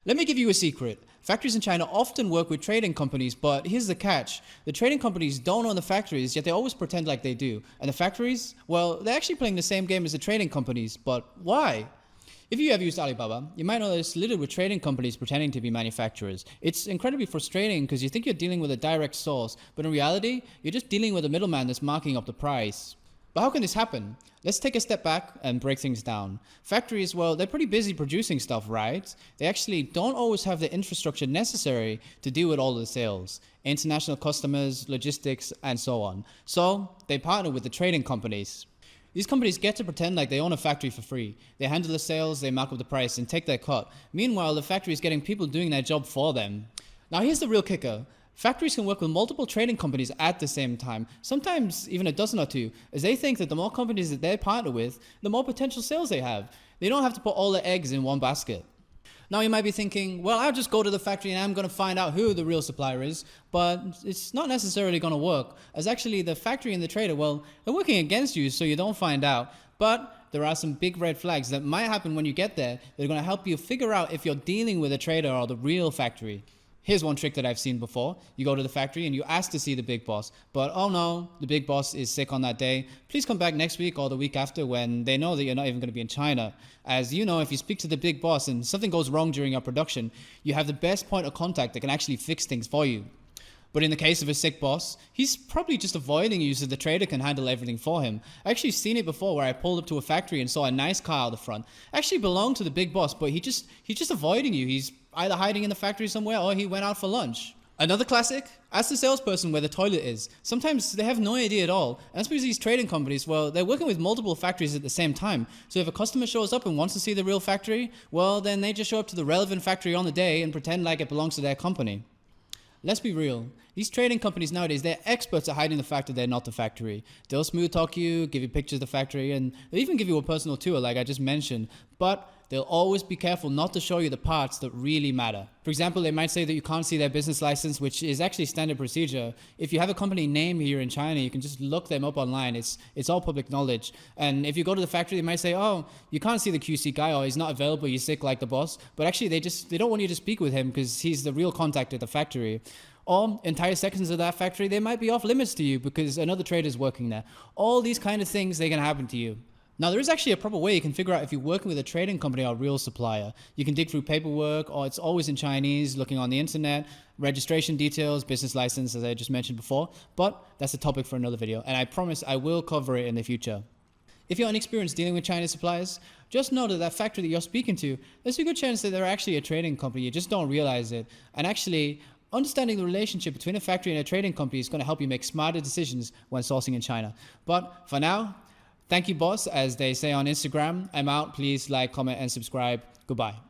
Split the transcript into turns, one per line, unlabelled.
Let me give you a secret. Factories in China often work with trading companies, but here's the catch. The trading companies don't own the factories, yet they always pretend like they do. And the factories, well, they're actually playing the same game as the trading companies, but why? If you have used Alibaba, you might know that it's littered with trading companies pretending to be manufacturers. It's incredibly frustrating because you think you're dealing with a direct source, but in reality, you're just dealing with a middleman that's marking up the price. But how can this happen? Let's take a step back and break things down. Factories, well, they're pretty busy producing stuff, right? They actually don't always have the infrastructure necessary to deal with all the sales, international customers, logistics, and so on. So they partner with the trading companies. These companies get to pretend like they own a factory for free. They handle the sales, they mark up the price, and take their cut. Meanwhile, the factory is getting people doing their job for them. Now here's the real kicker. Factories can work with multiple trading companies at the same time, sometimes even a dozen or two, as they think that the more companies that they partner with, the more potential sales they have. They don't have to put all their eggs in one basket. Now you might be thinking, well, I'll just go to the factory and I'm going to find out who the real supplier is, but it's not necessarily going to work, as actually the factory and the trader, well, they're working against you so you don't find out. But there are some big red flags that might happen when you get there that are going to help you figure out if you're dealing with a trader or the real factory. Here's one trick that I've seen before. You go to the factory and you ask to see the big boss, but oh no, the big boss is sick on that day. Please come back next week or the week after when they know that you're not even going to be in China. As you know, if you speak to the big boss and something goes wrong during your production, you have the best point of contact that can actually fix things for you. But in the case of a sick boss, he's probably just avoiding you so the trader can handle everything for him. I actually seen it before where I pulled up to a factory and saw a nice car out the front. Actually belonged to the big boss, but he's just avoiding you. He's either hiding in the factory somewhere or he went out for lunch. Another classic, ask the salesperson where the toilet is. Sometimes they have no idea at all. And that's because these trading companies, well, they're working with multiple factories at the same time. So if a customer shows up and wants to see the real factory, well, then they just show up to the relevant factory on the day and pretend like it belongs to their company. Let's be real. These trading companies nowadays, they're experts at hiding the fact that they're not the factory. They'll smooth talk you, give you pictures of the factory, and they'll even give you a personal tour like I just mentioned. But they'll always be careful not to show you the parts that really matter. For example, they might say that you can't see their business license, which is actually standard procedure. If you have a company name here in China, you can just look them up online. It's all public knowledge. And if you go to the factory, they might say, oh, you can't see the QC guy, or he's not available, he's sick like the boss. But actually, they don't want you to speak with him because he's the real contact at the factory. Or entire sections of that factory, they might be off limits to you because another trader is working there. All these kind of things, they can happen to you. Now, there is actually a proper way you can figure out if you're working with a trading company or a real supplier. You can dig through paperwork, or it's always in Chinese, looking on the internet, registration details, business license, as I just mentioned before. But that's a topic for another video, and I promise I will cover it in the future. If you're inexperienced dealing with Chinese suppliers, just know that that factory that you're speaking to, there's a good chance that they're actually a trading company. You just don't realize it. And actually, understanding the relationship between a factory and a trading company is going to help you make smarter decisions when sourcing in China. But for now, thank you, boss. As they say on Instagram, I'm out. Please like, comment, and subscribe. Goodbye.